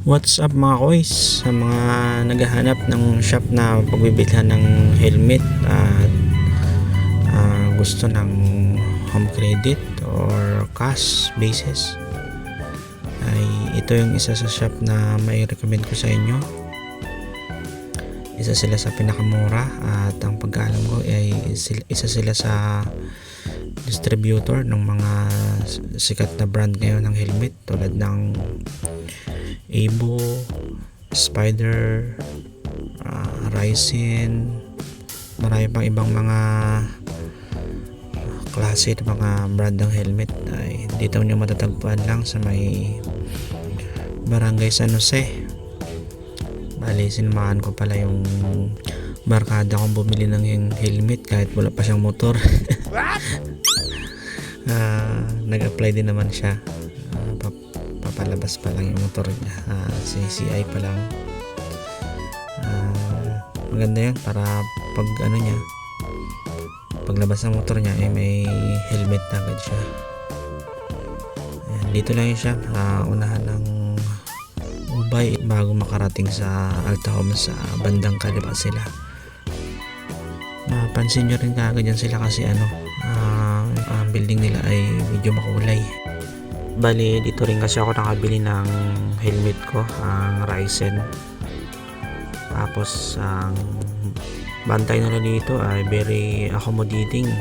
What's up mga koys, sa mga naghahanap ng shop na pagbibilhan ng helmet at gusto ng home credit or cash basis, ay ito yung isa sa shop na may recommend ko sa inyo. Isa sila sa pinakamura at ang pagkaalam ko ay isa sila sa distributor ng mga sikat na brand ngayon ng helmet tulad ng Abo, Spider, Ryzen, marami pang ibang mga klase ng mga brand ng helmet ay dito nyo matatagpuan lang sa may Barangay San Jose. Bali, sinamahan ko pala yung barkada kong bumili ng helmet kahit wala pa siyang motor. Nag-apply din naman siya. Papalabas pa lang yung motor niya, CCI pa lang. Maganda yan para pag niya, paglabas ng motor niya ay may helmet na agad siya. Ayan, dito lang yun siya, unahan ng Ubay bago makarating sa Alta Home sa bandang kaliwa sila. Mapansin nyo rin kaagad yan sila kasi ang building nila ay medyo makulay. Bali, dito rin kasi ako nakabili ng helmet ko, ang Ryzen. Tapos ang bantay nila dito ay very accommodating.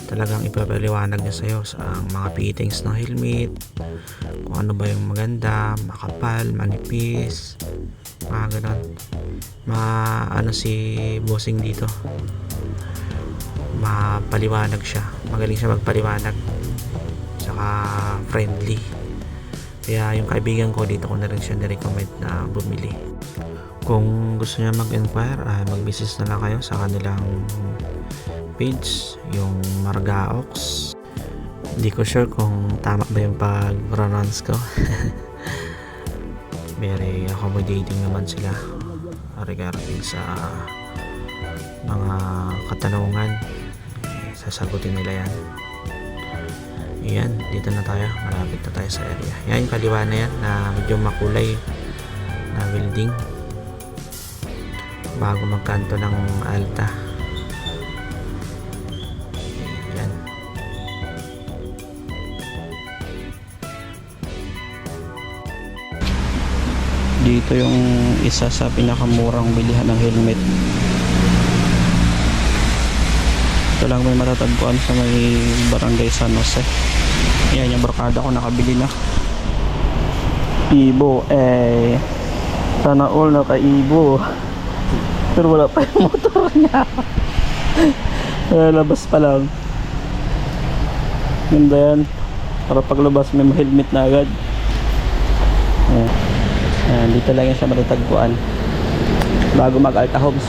Talagang ipapaliwanag niya sa'yo sa mga fittings ng helmet, kung ano ba yung maganda, makapal, manipis, mga ganon. Si bossing dito, mapaliwanag siya, magaling siya magpaliwanag, saka friendly. Kaya yung kaibigan ko dito ko na rin siya nirecommend na bumili. Kung gusto niya mag-inquire, mag-visit na lang kayo sa kanilang page, yung Margaox. Hindi ko sure kung tama ba yung pag-pronounce ko. Very accommodating naman sila regarding sa mga katanungan. Sasagutin nila yan. Ayan, dito na tayo, malapit na tayo sa area. Yan yung kaliwa na yan na medyo makulay na building bago magkanto ng Alta. Ayan. Dito yung isa sa pinakamurang bilihan ng helmet. Ito lang may matatagpuan sa may Barangay San Jose. Yan yung barkada ko nakabili na. Ibo, sana all naka-Ibo. Pero wala pa yung motor niya. Labas pa lang. Ganda yan. Para paglabas may helmet na agad. Ayan, dito lang yan siya matatagpuan bago mag Alta Homes.